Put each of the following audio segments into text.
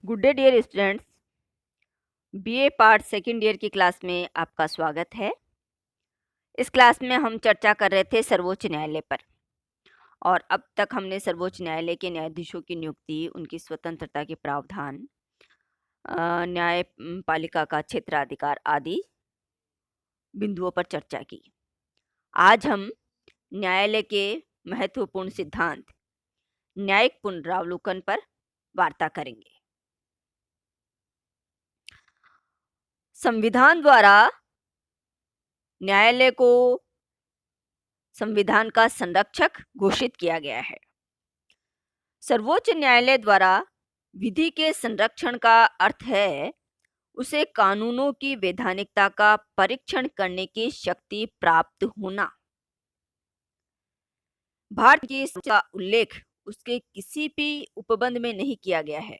Good day dear students. BA part second year की class में आपका स्वागत है। इस क्लास में हम चर्चा कर रहे थे सर्वोच्च न्यायालय पर, और अब तक हमने सर्वोच्च न्यायालय के न्यायाधीशों की नियुक्ति, उनकी स्वतंत्रता के प्रावधान, न्यायपालिका का क्षेत्राधिकार आदि बिंदुओं पर चर्चा की। आज हम न्यायालय के महत्वपूर्ण सिद्धांत न्यायिक पुनरावलोकन पर वार्ता करेंगे। संविधान द्वारा न्यायालय को संविधान का संरक्षक घोषित किया गया है। सर्वोच्च न्यायालय द्वारा विधि के संरक्षण का अर्थ है उसे कानूनों की वैधानिकता का परीक्षण करने की शक्ति प्राप्त होना। भारत की का उल्लेख उसके किसी भी उपबंध में नहीं किया गया है।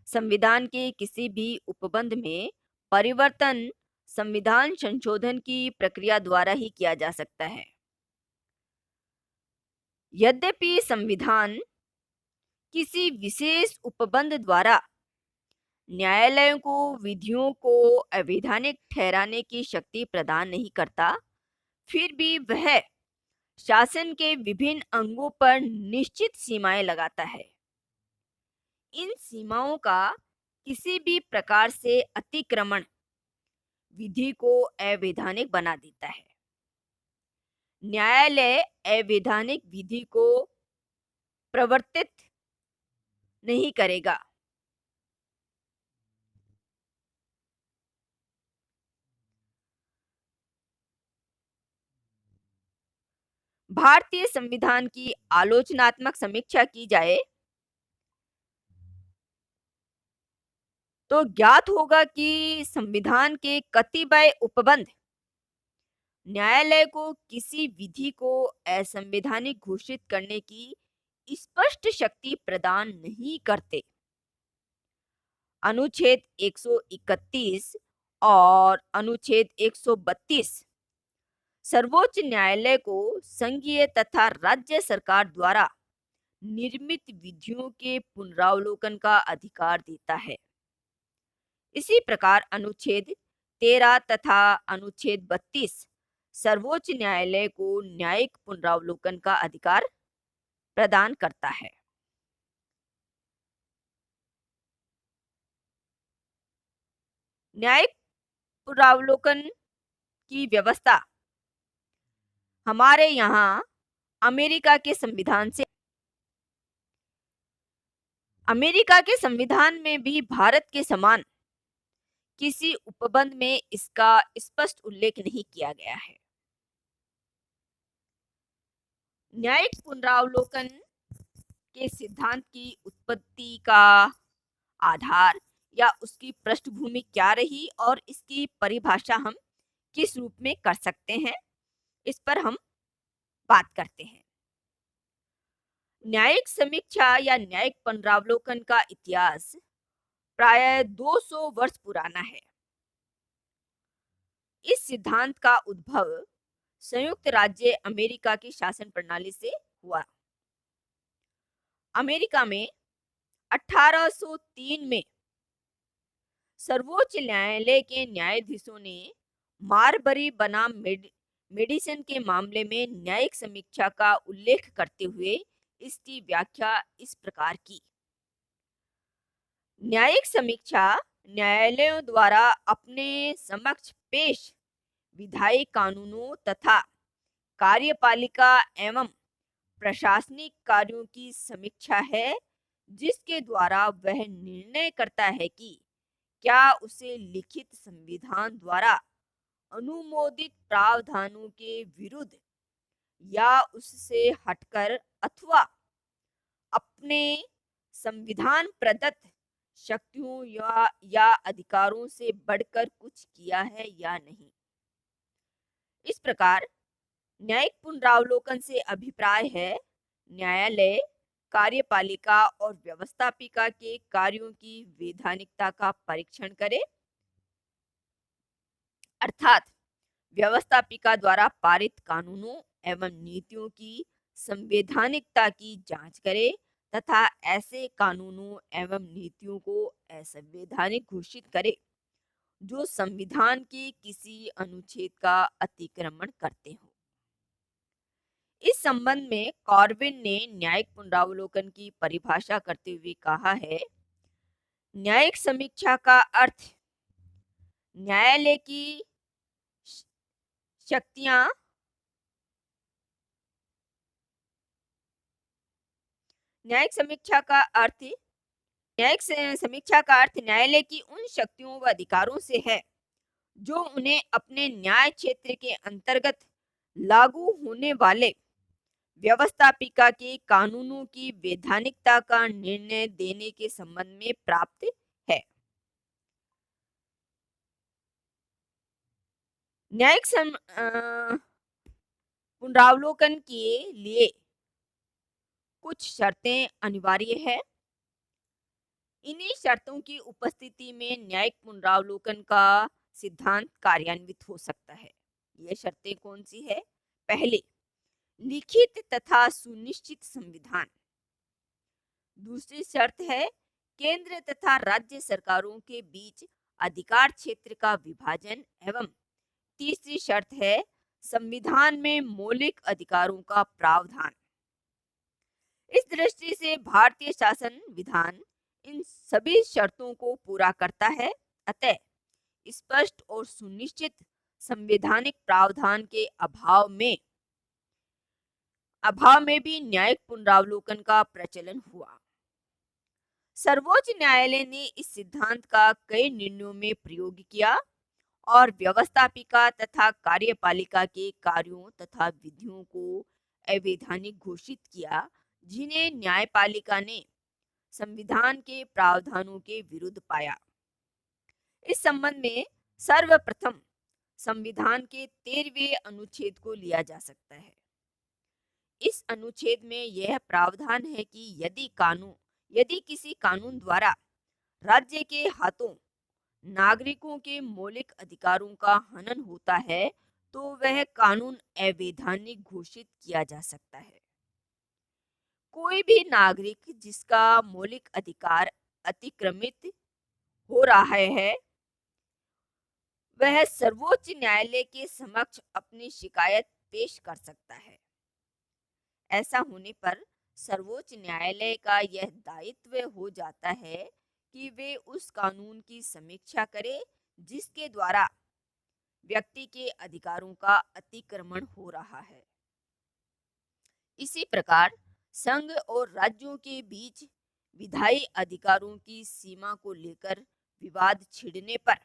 संविधान के किसी भी उपबंध में परिवर्तन संविधान संशोधन की प्रक्रिया द्वारा ही किया जा सकता है। यद्यपि संविधान किसी विशेष उपबंध द्वारा न्यायालयों को विधियों को अवैधानिक ठहराने की शक्ति प्रदान नहीं करता, फिर भी वह शासन के विभिन्न अंगों पर निश्चित सीमाएं लगाता है। इन सीमाओं का किसी भी प्रकार से अतिक्रमण विधि को अवैधानिक बना देता है। न्यायालय अवैधानिक विधि को प्रवर्तित नहीं करेगा। भारतीय संविधान की आलोचनात्मक समीक्षा की जाए तो ज्ञात होगा कि संविधान के कतिपय उपबंध न्यायालय को किसी विधि को असंवैधानिक घोषित करने की स्पष्ट शक्ति प्रदान नहीं करते। अनुच्छेद 131 और अनुच्छेद 132 सर्वोच्च न्यायालय को संघीय तथा राज्य सरकार द्वारा निर्मित विधियों के पुनरावलोकन का अधिकार देता है। इसी प्रकार अनुच्छेद 13 तथा अनुच्छेद 32 सर्वोच्च न्यायालय को न्यायिक पुनरावलोकन का अधिकार प्रदान करता है। न्यायिक पुनरावलोकन की व्यवस्था हमारे यहाँ अमेरिका के संविधान से अमेरिका के संविधान में भी भारत के समान किसी उपबंध में इसका स्पष्ट उल्लेख नहीं किया गया है। न्यायिक पुनरावलोकन के सिद्धांत की उत्पत्ति का आधार या उसकी पृष्ठभूमि क्या रही और इसकी परिभाषा हम किस रूप में कर सकते हैं, इस पर हम बात करते हैं। न्यायिक समीक्षा या न्यायिक पुनरावलोकन का इतिहास प्राय 200 वर्ष पुराना है। इस सिद्धांत का उद्भव संयुक्त राज्य अमेरिका की शासन प्रणाली से हुआ। अमेरिका में 1803 में सर्वोच्च न्यायालय के न्यायाधीशों ने मारबरी बनाम मेडिसन के मामले में न्यायिक समीक्षा का उल्लेख करते हुए इसकी व्याख्या इस प्रकार की। न्यायिक समीक्षा न्यायालयों द्वारा अपने समक्ष पेश विधायी कानूनों तथा कार्यपालिका एवं प्रशासनिक कार्यों की समीक्षा है, जिसके द्वारा वह निर्णय करता है कि क्या उसे लिखित संविधान द्वारा अनुमोदित प्रावधानों के विरुद्ध या उससे हटकर अथवा अपने संविधान प्रदत्त शक्तियों या अधिकारों से बढ़कर कुछ किया है या नहीं। इस प्रकार न्यायिक पुनरावलोकन से अभिप्राय है न्यायालय कार्यपालिका और व्यवस्थापिका के कार्यों की वैधानिकता का परीक्षण करे, अर्थात व्यवस्थापिका द्वारा पारित कानूनों एवं नीतियों की संवैधानिकता की जांच करे तथा ऐसे कानूनों एवं नीतियों को असंवैधानिक घोषित करे जो संविधान के किसी अनुच्छेद का अतिक्रमण करते हों। इस संबंध में कॉर्विन ने न्यायिक पुनरावलोकन की परिभाषा करते हुए कहा है, न्यायिक समीक्षा का अर्थ न्यायालय की श- शक्तियां न्यायिक समीक्षा का अर्थ न्यायालय की उन शक्तियों व अधिकारों से है जो उन्हें अपने न्याय क्षेत्र के अंतर्गत लागू होने वाले व्यवस्थापिका के कानूनों की वैधानिकता का निर्णय देने के संबंध में प्राप्त है। न्यायिक पुनरावलोकन के लिए कुछ शर्तें अनिवार्य है। इन्हीं शर्तों की उपस्थिति में न्यायिक पुनरावलोकन का सिद्धांत कार्यान्वित हो सकता है। ये शर्तें कौन सी है? पहले, लिखित तथा सुनिश्चित संविधान। दूसरी शर्त है केंद्र तथा राज्य सरकारों के बीच अधिकार क्षेत्र का विभाजन एवं तीसरी शर्त है संविधान में मौलिक अधिकारों का प्रावधान। इस दृष्टि से भारतीय शासन विधान इन सभी शर्तों को पूरा करता है। अतः स्पष्ट और सुनिश्चित संवैधानिक प्रावधान के अभाव में भी न्यायिक पुनरावलोकन का प्रचलन हुआ। सर्वोच्च न्यायालय ने इस सिद्धांत का कई निर्णयों में प्रयोग किया और व्यवस्थापिका तथा कार्यपालिका के कार्यों तथा विधियों को अवैधानिक घोषित किया जिन्हें न्यायपालिका ने संविधान के प्रावधानों के विरुद्ध पाया। इस संबंध में सर्वप्रथम संविधान के 13वें अनुच्छेद को लिया जा सकता है। इस अनुच्छेद में यह प्रावधान है कि यदि किसी कानून द्वारा राज्य के हाथों नागरिकों के मौलिक अधिकारों का हनन होता है तो वह कानून अवैधानिक घोषित किया जा सकता है। कोई भी नागरिक जिसका मौलिक अधिकार अतिक्रमित हो रहा है वह सर्वोच्च न्यायालय के समक्ष अपनी शिकायत पेश कर सकता है। ऐसा होने पर सर्वोच्च न्यायालय का यह दायित्व हो जाता है कि वे उस कानून की समीक्षा करे जिसके द्वारा व्यक्ति के अधिकारों का अतिक्रमण हो रहा है। इसी प्रकार संघ और राज्यों के बीच विधायी अधिकारों की सीमा को लेकर विवाद छिड़ने पर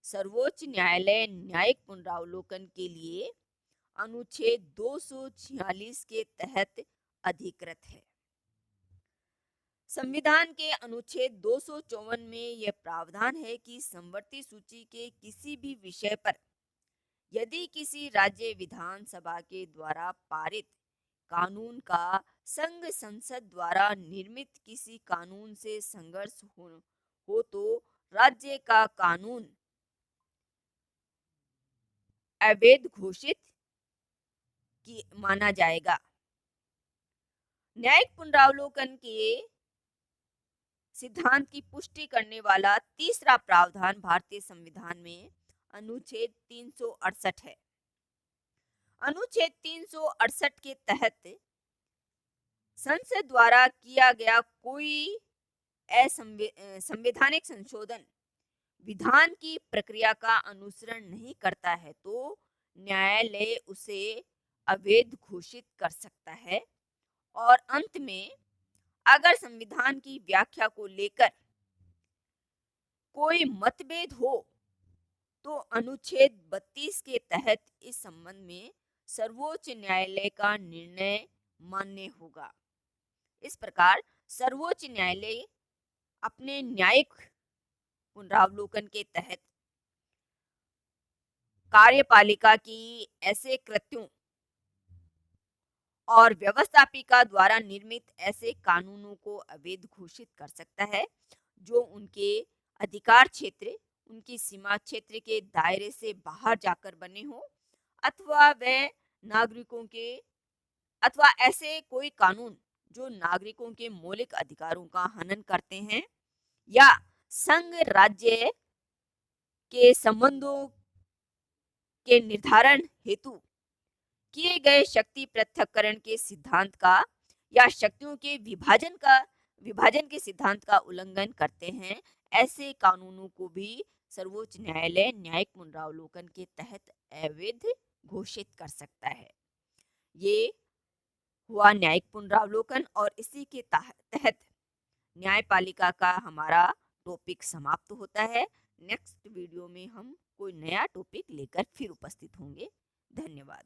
सर्वोच्च न्यायालय न्यायिक पुनरावलोकन के लिए अनुच्छेद 246 के तहत अधिकृत है। संविधान के अनुच्छेद 254 में यह प्रावधान है कि समवर्ती सूची के किसी भी विषय पर यदि किसी राज्य विधानसभा के द्वारा पारित कानून का संघ संसद द्वारा निर्मित किसी कानून से संघर्ष हो तो राज्य का कानून अवैध घोषित माना जाएगा। न्यायिक पुनरावलोकन के सिद्धांत की पुष्टि करने वाला तीसरा प्रावधान भारतीय संविधान में अनुच्छेद 368 है। अनुच्छेद 368 के तहत संसद द्वारा किया गया कोई संवैधानिक संशोधन विधान की प्रक्रिया का अनुसरण नहीं करता है तो न्यायालय उसे अवैध घोषित कर सकता है। और अंत में अगर संविधान की व्याख्या को लेकर कोई मतभेद हो तो अनुच्छेद 32 के तहत इस संबंध में सर्वोच्च न्यायालय का निर्णय मान्य होगा। इस प्रकार सर्वोच्च न्यायालय अपने न्यायिक पुनरावलोकन के तहत कार्यपालिका की ऐसे कृत्यों और व्यवस्थापिका द्वारा निर्मित ऐसे कानूनों को अवैध घोषित कर सकता है जो उनके अधिकार क्षेत्र, उनकी सीमा क्षेत्र के दायरे से बाहर जाकर बने हो अथवा ऐसे कोई कानून जो नागरिकों के मौलिक अधिकारों का हनन करते हैं या संघ राज्य के संबंधों के निर्धारण हेतु किए गए शक्ति पृथक्करण के सिद्धांत का या शक्तियों के विभाजन के सिद्धांत का उल्लंघन करते हैं, ऐसे कानूनों को भी सर्वोच्च न्यायालय न्यायिक पुनरावलोकन के तहत अवैध घोषित कर सकता है। ये हुआ न्यायिक पुनरावलोकन और इसी के तहत न्यायपालिका का हमारा टॉपिक समाप्त होता है। नेक्स्ट वीडियो में हम कोई नया टॉपिक लेकर फिर उपस्थित होंगे। धन्यवाद।